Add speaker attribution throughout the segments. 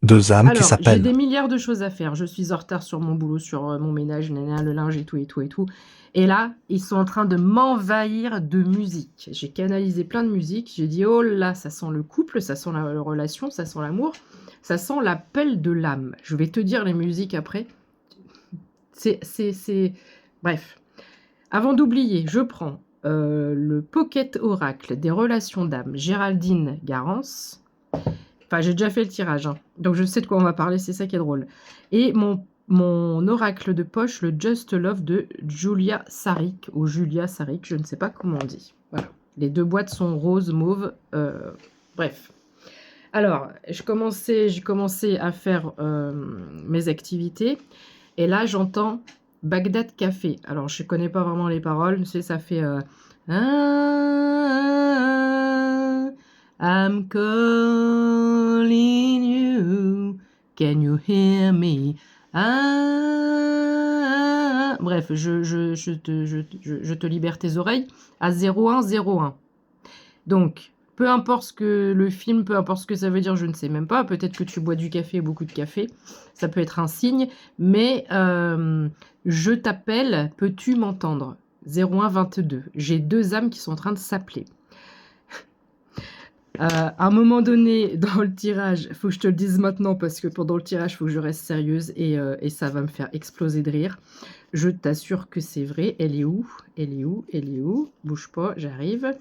Speaker 1: Deux âmes qui
Speaker 2: Alors, j'ai
Speaker 1: s'appellent.
Speaker 2: des milliards de choses à faire. Je suis en retard sur mon boulot, sur mon ménage, nana, le linge et tout, et tout, et tout. Et là, ils sont en train de m'envahir de musique. J'ai canalisé plein de musique. J'ai dit, oh là, ça sent le couple, ça sent la relation, ça sent l'amour, ça sent l'appel de l'âme. Je vais te dire les musiques après. C'est... Bref. Avant d'oublier, je prends le Pocket Oracle des relations d'âme, Géraldine Garance. Enfin, j'ai déjà fait le tirage, hein. Donc je sais de quoi on va parler, c'est ça qui est drôle. Et mon oracle de poche, le Just Love de Julia Sarik, ou Julia Sarik, je ne sais pas comment on dit. Voilà. Les deux boîtes sont rose, mauve, bref. Alors, j'ai commencé à faire mes activités, et là j'entends Bagdad Café. Alors, je ne connais pas vraiment les paroles, tu sais, ça fait... Ah, I'm calling you. Can you hear me? Ah, bref, je te libère tes oreilles à 0101. Donc, peu importe ce que le film, peu importe ce que ça veut dire, je ne sais même pas. Peut-être que tu bois du café, beaucoup de café. Ça peut être un signe. Mais je t'appelle, peux-tu m'entendre? 0122. J'ai deux âmes qui sont en train de s'appeler. À un moment donné, dans le tirage, il faut que je te le dise maintenant parce que pendant le tirage, il faut que je reste sérieuse et ça va me faire exploser de rire. Je t'assure que c'est vrai. Elle est où? Elle est où? Elle est où? Bouge pas, j'arrive.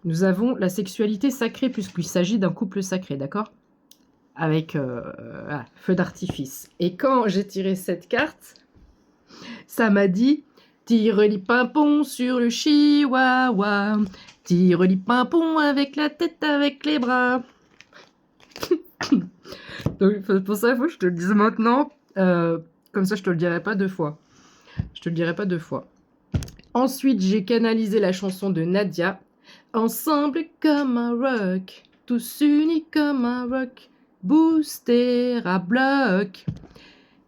Speaker 2: Nous avons la sexualité sacrée puisqu'il s'agit d'un couple sacré, d'accord? Avec feu d'artifice. Et quand j'ai tiré cette carte, ça m'a dit tire les pimpons sur le chihuahua, tire les pimpons avec la tête, avec les bras. Donc pour ça, il faut que je te le dise maintenant. Comme ça, je te le dirai pas deux fois. Je te le dirai pas deux fois. Ensuite, j'ai canalisé la chanson de Nadia. Ensemble comme un rock, tous unis comme un rock, booster à bloc.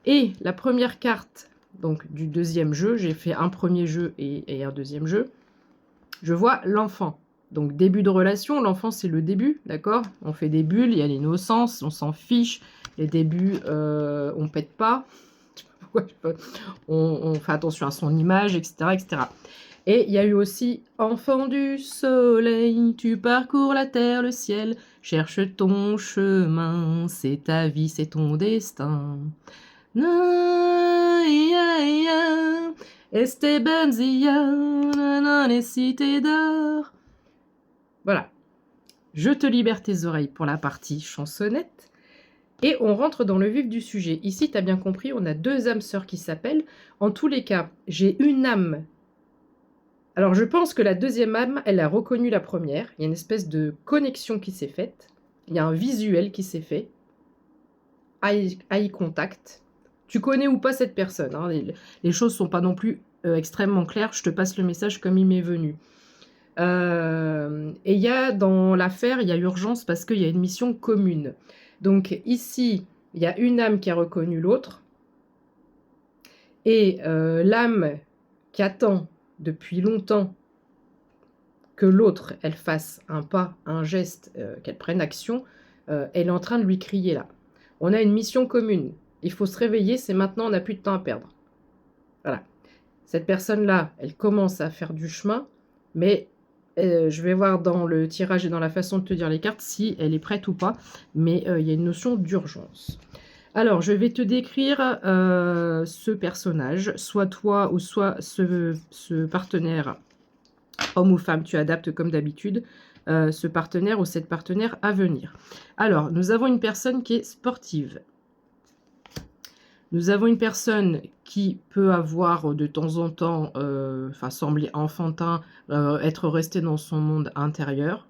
Speaker 2: Et la première carte donc du deuxième jeu, j'ai fait un premier jeu et un deuxième jeu. Je vois l'enfant. Donc début de relation, l'enfant c'est le début, d'accord? On fait des bulles, il y a l'innocence, on s'en fiche. Les débuts, on pète pas. On fait attention à son image, etc., etc. Et il y a eu aussi Enfant du soleil, tu parcours la terre, le ciel, cherche ton chemin, c'est ta vie, c'est ton destin. Esteban Zia, les cités d'or. Voilà. Je te libère tes oreilles pour la partie chansonnette. Et on rentre dans le vif du sujet. Ici, tu as bien compris, on a deux âmes sœurs qui s'appellent. En tous les cas, j'ai une âme. Alors, je pense que la deuxième âme, elle a reconnu la première. Il y a une espèce de connexion qui s'est faite. Il y a un visuel qui s'est fait. Eye contact. Tu connais ou pas cette personne, hein. Les choses ne sont pas non plus extrêmement claires. Je te passe le message comme il m'est venu. Et il y a dans l'affaire, il y a urgence parce qu'il y a une mission commune. Donc ici, il y a une âme qui a reconnu l'autre. Et l'âme qui attend depuis longtemps que l'autre, elle fasse un pas, un geste, qu'elle prenne action, elle est en train de lui crier là. On a une mission commune. Il faut se réveiller, c'est maintenant, on n'a plus de temps à perdre. Voilà. Cette personne-là, elle commence à faire du chemin, mais je vais voir dans le tirage et dans la façon de te dire les cartes si elle est prête ou pas, mais il y a une notion d'urgence. Alors, je vais te décrire ce personnage, soit toi ou soit ce partenaire, homme ou femme, tu adaptes comme d'habitude, ce partenaire ou cette partenaire à venir. Alors, nous avons une personne qui est sportive. Nous avons une personne qui peut avoir de temps en temps, sembler enfantin, être resté dans son monde intérieur,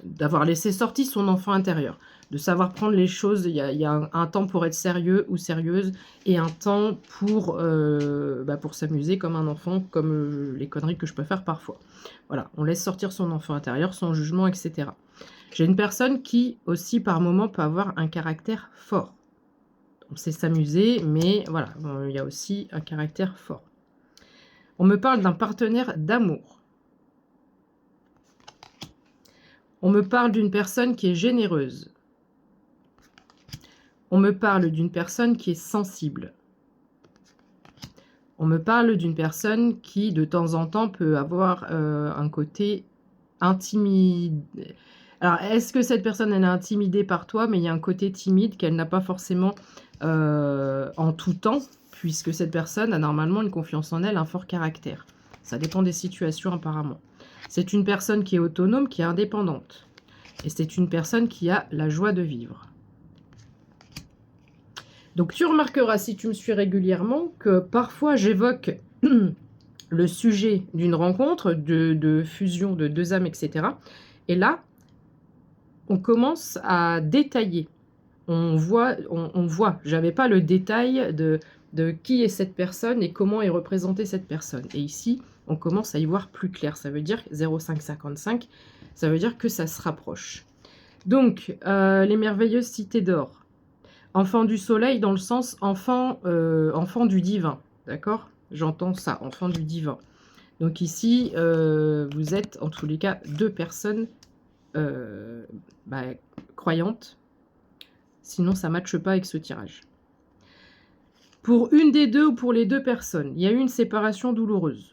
Speaker 2: d'avoir laissé sortir son enfant intérieur, de savoir prendre les choses. Il y a un temps pour être sérieux ou sérieuse et un temps pour s'amuser comme un enfant, comme les conneries que je peux faire parfois. Voilà, on laisse sortir son enfant intérieur, son jugement, etc. J'ai une personne qui, aussi, par moment, peut avoir un caractère fort. On sait s'amuser, mais voilà, il y a aussi un caractère fort. On me parle d'un partenaire d'amour. On me parle d'une personne qui est généreuse. On me parle d'une personne qui est sensible. On me parle d'une personne qui, de temps en temps, peut avoir un côté intimidé. Alors, est-ce que cette personne, elle est intimidée par toi, mais il y a un côté timide qu'elle n'a pas forcément en tout temps, puisque cette personne a normalement une confiance en elle, un fort caractère. Ça dépend des situations, apparemment. C'est une personne qui est autonome, qui est indépendante. Et c'est une personne qui a la joie de vivre. Donc, tu remarqueras, si tu me suis régulièrement, que parfois, j'évoque le sujet d'une rencontre, de fusion de deux âmes, etc. Et là, on commence à détailler. On voit, j'avais pas le détail de qui est cette personne et comment est représentée cette personne. Et ici, on commence à y voir plus clair. Ça veut dire 0555, ça veut dire que ça se rapproche. Donc, les merveilleuses cités d'or. Enfant du soleil dans le sens enfant du divin. D'accord? J'entends ça, enfant du divin. Donc ici, vous êtes en tous les cas deux personnes croyantes. Sinon, ça ne matche pas avec ce tirage. Pour une des deux ou pour les deux personnes, il y a eu une séparation douloureuse.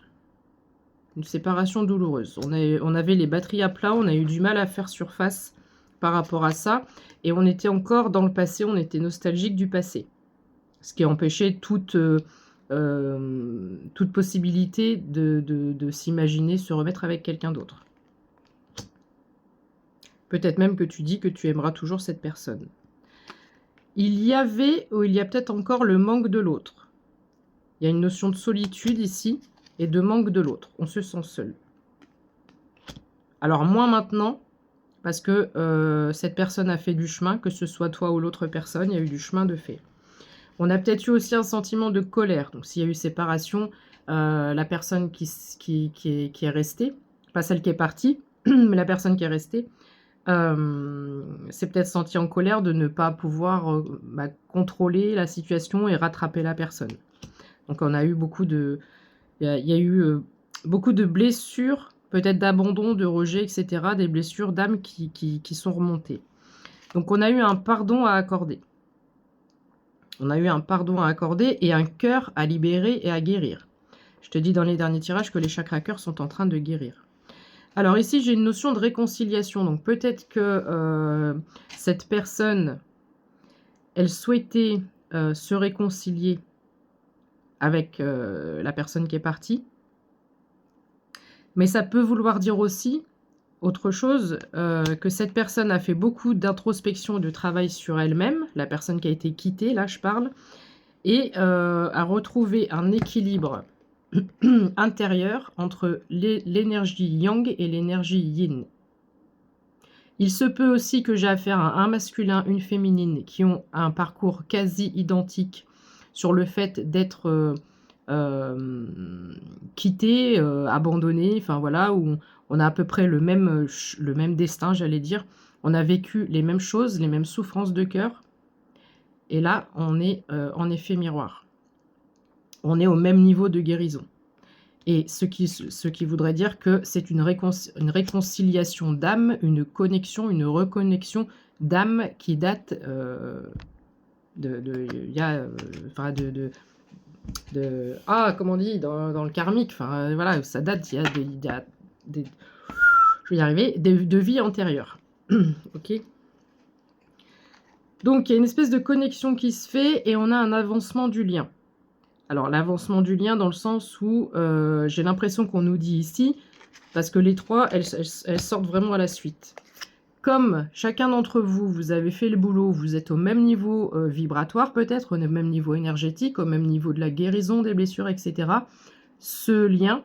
Speaker 2: Une séparation douloureuse. On avait les batteries à plat, on a eu du mal à faire surface par rapport à ça. Et on était encore dans le passé, on était nostalgique du passé. Ce qui empêchait toute possibilité de s'imaginer se remettre avec quelqu'un d'autre. Peut-être même que tu dis que tu aimeras toujours cette personne. Il y avait, ou il y a peut-être encore le manque de l'autre. Il y a une notion de solitude ici et de manque de l'autre. On se sent seul. Alors moins maintenant, parce que cette personne a fait du chemin, que ce soit toi ou l'autre personne, il y a eu du chemin de fait. On a peut-être eu aussi un sentiment de colère. Donc s'il y a eu séparation, la personne qui est restée, pas celle qui est partie, mais la personne qui est restée, s'est peut-être sentie en colère de ne pas pouvoir contrôler la situation et rattraper la personne. Donc on a eu beaucoup de... Il y a eu beaucoup de blessures, peut-être d'abandon, de rejet, etc. Des blessures d'âme qui sont remontées. Donc on a eu un pardon à accorder. On a eu un pardon à accorder et un cœur à libérer et à guérir. Je te dis dans les derniers tirages que les chakras cœurs sont en train de guérir. Alors ici, j'ai une notion de réconciliation. Donc peut-être que cette personne, elle souhaitait se réconcilier avec la personne qui est partie. Mais ça peut vouloir dire aussi autre chose, que cette personne a fait beaucoup d'introspection et de travail sur elle-même, la personne qui a été quittée, là je parle, et a retrouvé un équilibre intérieur entre l'énergie yang et l'énergie yin. Il se peut aussi que j'ai affaire à un masculin, une féminine, qui ont un parcours quasi identique sur le fait d'être quitté, abandonné, enfin voilà, où on a à peu près le même destin, j'allais dire. On a vécu les mêmes choses, les mêmes souffrances de cœur. Et là, on est en effet miroir. On est au même niveau de guérison. Et ce qui voudrait dire que c'est une réconciliation d'âme, une connexion, une reconnexion d'âme qui date comment on dit, dans le karmique, enfin voilà, ça date, il y a des je vais y arriver, de vie antérieure. Ok. Donc il y a une espèce de connexion qui se fait et on a un avancement du lien. Alors l'avancement du lien dans le sens où j'ai l'impression qu'on nous dit ici, parce que les trois, elles sortent vraiment à la suite. Comme chacun d'entre vous, vous avez fait le boulot, vous êtes au même niveau vibratoire peut-être, au même niveau énergétique, au même niveau de la guérison des blessures, etc. Ce lien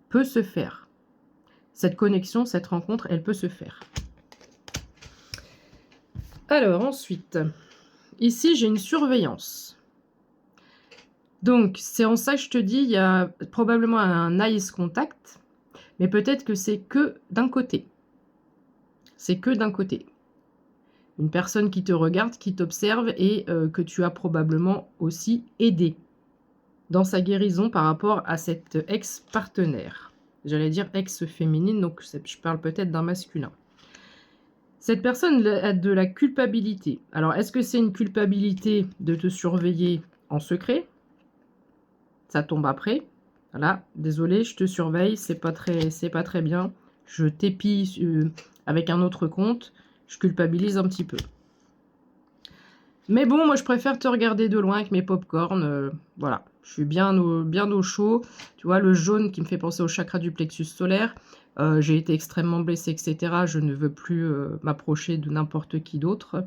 Speaker 2: peut se faire. Cette connexion, cette rencontre, elle peut se faire. Alors ensuite, ici j'ai une surveillance. Donc c'est en ça que je te dis, il y a probablement un eyes contact, mais peut-être que c'est que d'un côté. C'est que d'un côté. Une personne qui te regarde, qui t'observe et que tu as probablement aussi aidé dans sa guérison par rapport à cette ex-partenaire. J'allais dire ex-féminine, donc je parle peut-être d'un masculin. Cette personne a de la culpabilité. Alors, est-ce que c'est une culpabilité de te surveiller en secret? Ça tombe après. Voilà, désolé, je te surveille, c'est pas très bien. Je t'épie avec un autre compte, je culpabilise un petit peu. Mais bon, moi je préfère te regarder de loin avec mes pop-corn. Voilà, je suis bien au chaud. Tu vois, le jaune qui me fait penser au chakra du plexus solaire. J'ai été extrêmement blessée, etc. Je ne veux plus m'approcher de n'importe qui d'autre.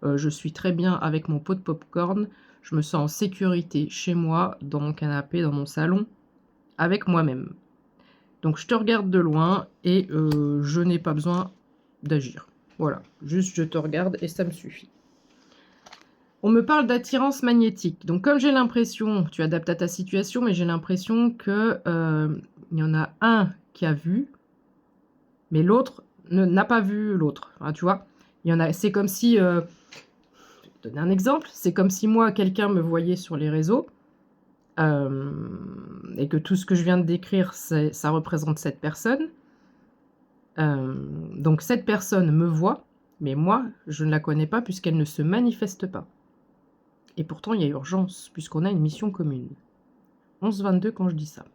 Speaker 2: Je suis très bien avec mon pot de pop-corn. Je me sens en sécurité chez moi, dans mon canapé, dans mon salon, avec moi-même. Donc je te regarde de loin et je n'ai pas besoin d'agir. Voilà, juste je te regarde et ça me suffit. On me parle d'attirance magnétique. Donc comme j'ai l'impression, tu adaptes à ta situation, mais j'ai l'impression que il y en a un qui a vu, mais l'autre n'a pas vu l'autre. Hein, tu vois, il y en a. C'est comme si, je vais te donner un exemple, c'est comme si moi, quelqu'un me voyait sur les réseaux et que tout ce que je viens de décrire, ça représente cette personne. Donc cette personne me voit, mais moi, je ne la connais pas puisqu'elle ne se manifeste pas. Et pourtant, il y a urgence, puisqu'on a une mission commune. 11-22 quand je dis ça.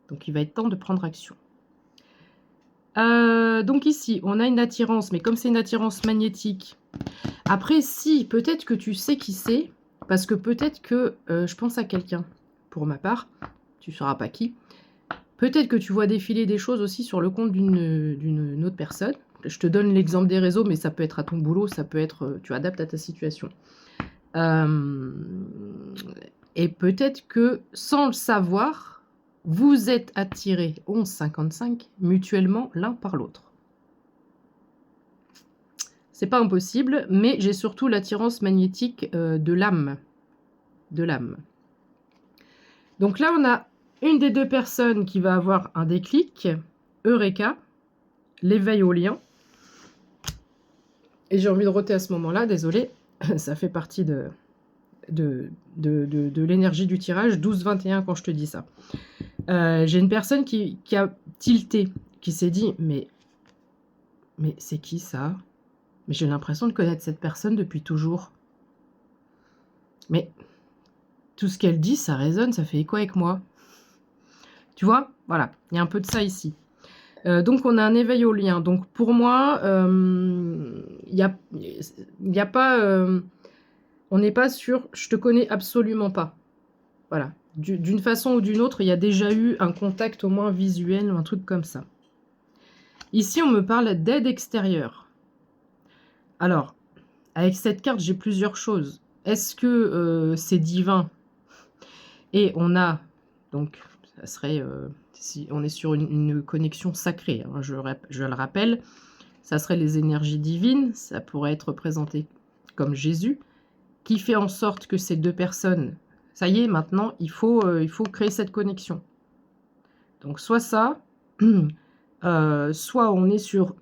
Speaker 2: Donc, il va être temps de prendre action. Donc ici, on a une attirance, mais comme c'est une attirance magnétique. Après, si, peut-être que tu sais qui c'est, parce que peut-être que je pense à quelqu'un, pour ma part, tu ne sauras pas qui. Peut-être que tu vois défiler des choses aussi sur le compte d'une autre personne. Je te donne l'exemple des réseaux, mais ça peut être à ton boulot, ça peut être, tu adaptes à ta situation. Et peut-être que, sans le savoir, vous êtes attirés 11-55 mutuellement l'un par l'autre. C'est pas impossible, mais j'ai surtout l'attirance magnétique de l'âme. De l'âme. Donc là, on a une des deux personnes qui va avoir un déclic, Eureka, l'éveil au lien. Et j'ai envie de roter à ce moment-là, désolé, ça fait partie de l'énergie du tirage, 12-21 quand je te dis ça. J'ai une personne qui a tilté, qui s'est dit, mais c'est qui ça? Mais j'ai l'impression de connaître cette personne depuis toujours. Mais tout ce qu'elle dit, ça résonne, ça fait écho avec moi. Tu vois? Voilà, il y a un peu de ça ici. Donc on a un éveil au lien. Donc pour moi, il y a pas... on n'est pas sûr, je te connais absolument pas. Voilà. D'une façon ou d'une autre, il y a déjà eu un contact au moins visuel ou un truc comme ça. Ici, on me parle d'aide extérieure. Alors, avec cette carte, j'ai plusieurs choses. Est-ce que c'est divin? Et on a, donc, ça serait, si on est sur une connexion sacrée, hein, je le rappelle, ça serait les énergies divines, ça pourrait être représenté comme Jésus, qui fait en sorte que ces deux personnes, ça y est, maintenant, il faut créer cette connexion. Donc, soit ça, soit on est sur...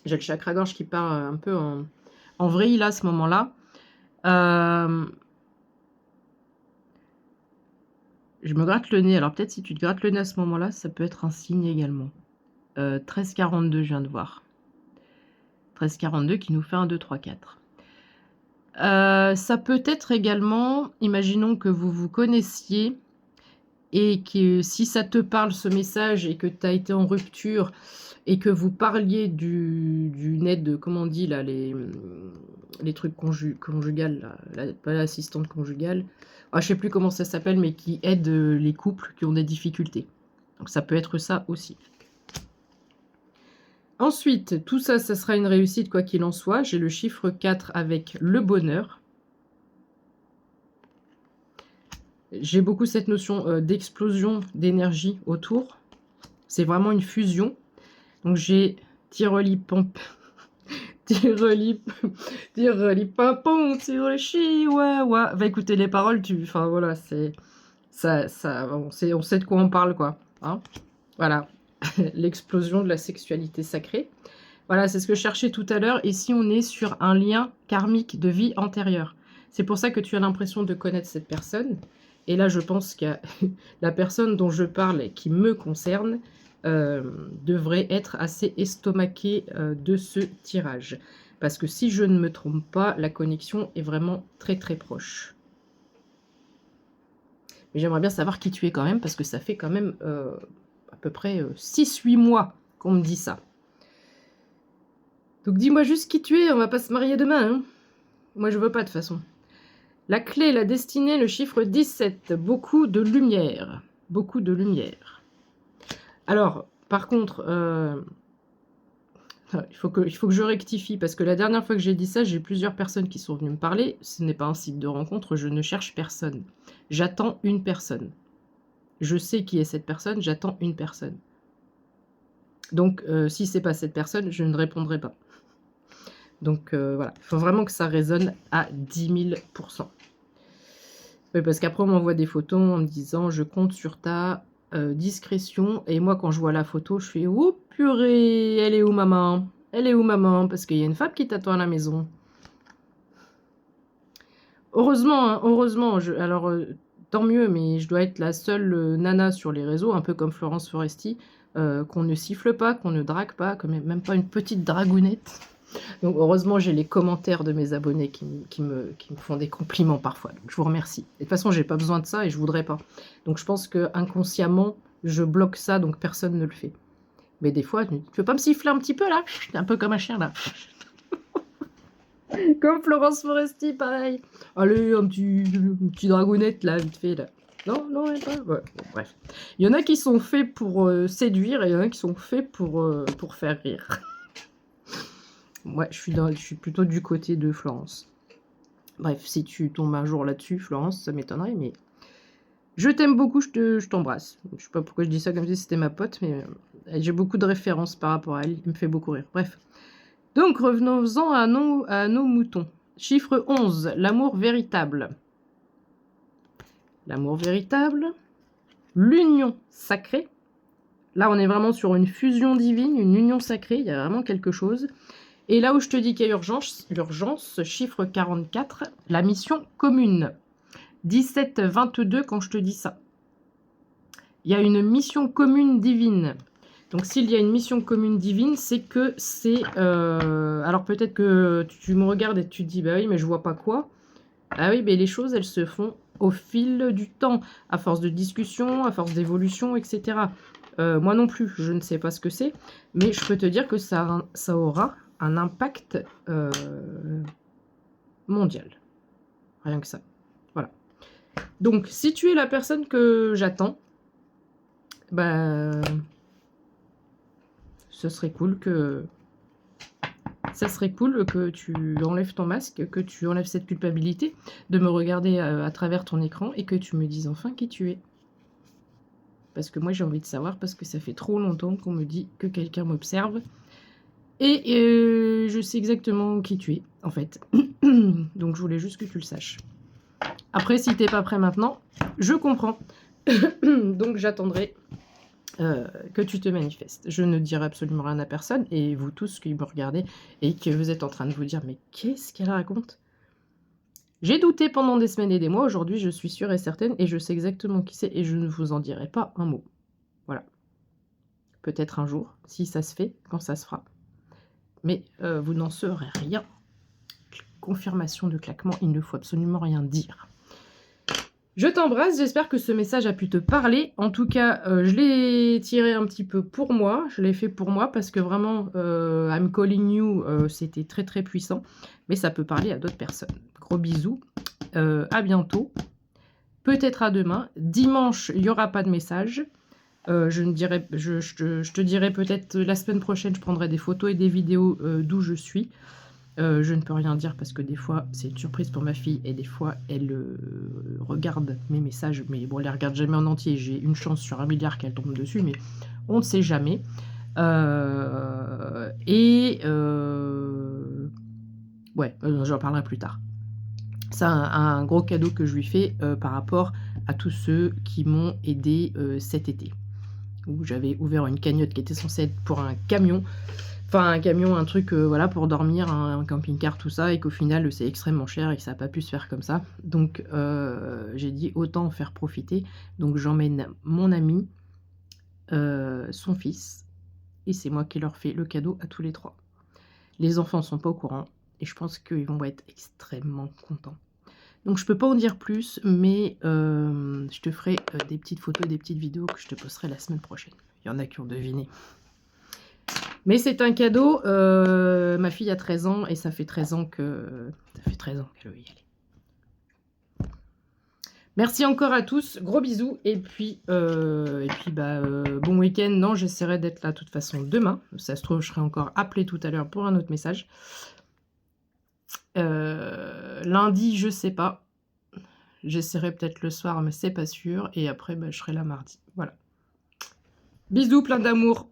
Speaker 2: J'ai le chakra-gorge qui part un peu en vrille, là, à ce moment-là. Je me gratte le nez. Alors, peut-être si tu te grattes le nez à ce moment-là, ça peut être un signe également. 13-42, je viens de voir. 13-42 qui nous fait 1, 2, 3, 4. Ça peut être également, imaginons que vous vous connaissiez et que si ça te parle ce message et que tu as été en rupture et que vous parliez d'une aide, comment on dit là, les trucs conjugales, pas l'assistante conjugale, je ne sais plus comment ça s'appelle, mais qui aide les couples qui ont des difficultés. Donc ça peut être ça aussi. Ensuite, tout ça, ça sera une réussite quoi qu'il en soit. J'ai le chiffre 4 avec le bonheur. J'ai beaucoup cette notion d'explosion d'énergie autour. C'est vraiment une fusion. Donc j'ai tireli pompe, tireli pimpon, tireli chihuahua. Va écouter les paroles, enfin voilà, c'est ça, on sait de quoi on parle quoi. Hein, voilà, l'explosion de la sexualité sacrée. Voilà, c'est ce que je cherchais tout à l'heure. Et si on est sur un lien karmique de vie antérieure, c'est pour ça que tu as l'impression de connaître cette personne. Et là, je pense que la personne dont je parle et qui me concerne, devrait être assez estomaqué de ce tirage. Parce que si je ne me trompe pas, la connexion est vraiment très très proche. Mais j'aimerais bien savoir qui tu es quand même, parce que ça fait quand même à peu près 6-8 mois qu'on me dit ça. Donc dis-moi juste qui tu es, on va pas se marier demain. Hein. Moi je veux pas de toute façon. La clé, la destinée, le chiffre 17. Beaucoup de lumière. Beaucoup de lumière. Alors, par contre, il faut que je rectifie, parce que la dernière fois que j'ai dit ça, j'ai plusieurs personnes qui sont venues me parler. Ce n'est pas un site de rencontre, je ne cherche personne. J'attends une personne. Je sais qui est cette personne, j'attends une personne. Donc, si c'est pas cette personne, je ne répondrai pas. Donc, voilà. Il faut vraiment que ça résonne à 10 000%. Oui, parce qu'après, on m'envoie des photos en me disant « Je compte sur ta discrétion ». Et moi, quand je vois la photo, je fais « Oh purée, elle est où maman? Elle est où maman? Parce qu'il y a une femme qui t'attend à la maison. » Heureusement, hein, heureusement. Alors, tant mieux, mais je dois être la seule nana sur les réseaux, un peu comme Florence Foresti, qu'on ne siffle pas, qu'on ne drague pas, même pas une petite dragounette. Donc heureusement, j'ai les commentaires de mes abonnés qui me font des compliments parfois. Donc je vous remercie. Et de toute façon, j'ai pas besoin de ça et je voudrais pas. Donc je pense que inconsciemment, je bloque ça, donc personne ne le fait. Mais des fois, tu veux pas me siffler un petit peu là? Un peu comme un chien là. Comme Florence Foresti, pareil. Allez, un petit dragounette là, vite fait là. Non, non, pas. Ouais, bon, bref. Il y en a qui sont faits pour séduire et il y en a qui sont faits pour faire rire. Ouais, je suis plutôt du côté de Florence. Bref, si tu tombes un jour là-dessus, Florence, ça m'étonnerait, mais je t'aime beaucoup, je t'embrasse. Je sais pas pourquoi je dis ça comme si c'était ma pote, mais j'ai beaucoup de références par rapport à elle, il me fait beaucoup rire. Bref. Donc, revenons-en à nos moutons. Chiffre 11, l'amour véritable. L'amour véritable. L'union sacrée. Là, on est vraiment sur une fusion divine, une union sacrée, il y a vraiment quelque chose. Et là où je te dis qu'il y a urgence, chiffre 44, la mission commune. 17-22 quand je te dis ça. Il y a une mission commune divine. Donc s'il y a une mission commune divine, c'est que c'est... alors peut-être que tu me regardes et tu te dis, bah oui, mais je vois pas quoi. Ah oui, mais les choses, elles se font au fil du temps, à force de discussion, à force d'évolution, etc. Moi non plus, je ne sais pas ce que c'est, mais je peux te dire que ça aura un impact mondial. Rien que ça. Voilà. Donc, si tu es la personne que j'attends, bah, ce serait cool que... Ça serait cool que tu enlèves ton masque, que tu enlèves cette culpabilité de me regarder à travers ton écran et que tu me dises enfin qui tu es. Parce que moi, j'ai envie de savoir, parce que ça fait trop longtemps qu'on me dit que quelqu'un m'observe. Et je sais exactement qui tu es, en fait. Donc, je voulais juste que tu le saches. Après, si t'es pas prêt maintenant, je comprends. Donc, j'attendrai que tu te manifestes. Je ne dirai absolument rien à personne. Et vous tous qui me regardez et que vous êtes en train de vous dire « Mais qu'est-ce qu'elle raconte ?» J'ai douté pendant des semaines et des mois. Aujourd'hui, je suis sûre et certaine et je sais exactement qui c'est et je ne vous en dirai pas un mot. Voilà. Peut-être un jour, si ça se fait, quand ça se fera. Mais vous n'en saurez rien. Confirmation de claquement, il ne faut absolument rien dire. Je t'embrasse, j'espère que ce message a pu te parler. En tout cas, je l'ai tiré un petit peu pour moi. Je l'ai fait pour moi parce que vraiment, I'm calling you, c'était très très puissant. Mais ça peut parler à d'autres personnes. Gros bisous, à bientôt. Peut-être à demain. Dimanche, il n'y aura pas de message. Je te dirai peut-être la semaine prochaine, je prendrai des photos et des vidéos d'où je suis. Je ne peux rien dire parce que des fois, c'est une surprise pour ma fille et des fois, elle regarde mes messages. Mais bon, elle les regarde jamais en entier. J'ai une chance sur 1 milliard qu'elle tombe dessus, mais on ne sait jamais. Ouais, j'en parlerai plus tard. C'est un gros cadeau que je lui fais par rapport à tous ceux qui m'ont aidé cet été. Où j'avais ouvert une cagnotte qui était censée être pour un camion. Enfin, un camion, un truc, voilà, pour dormir, un camping-car, tout ça, et qu'au final, c'est extrêmement cher et que ça n'a pas pu se faire comme ça. Donc, j'ai dit autant en faire profiter. Donc, j'emmène mon ami son fils et c'est moi qui leur fais le cadeau à tous les 3. Les enfants sont pas au courant et je pense qu'ils vont être extrêmement contents. Donc je peux pas en dire plus, mais je te ferai, des petites photos, des petites vidéos que je te posterai la semaine prochaine. Il y en a qui ont deviné. Mais c'est un cadeau, ma fille a 13 ans et ça fait 13 ans qu'elle veut y aller. Merci encore à tous, gros bisous et puis, bon week-end. Non, j'essaierai d'être là de toute façon demain. Ça se trouve, je serai encore appelée tout à l'heure pour un autre message. Lundi, je sais pas. J'essaierai peut-être le soir, mais c'est pas sûr et après, je serai là mardi. Voilà. Bisous, plein d'amour.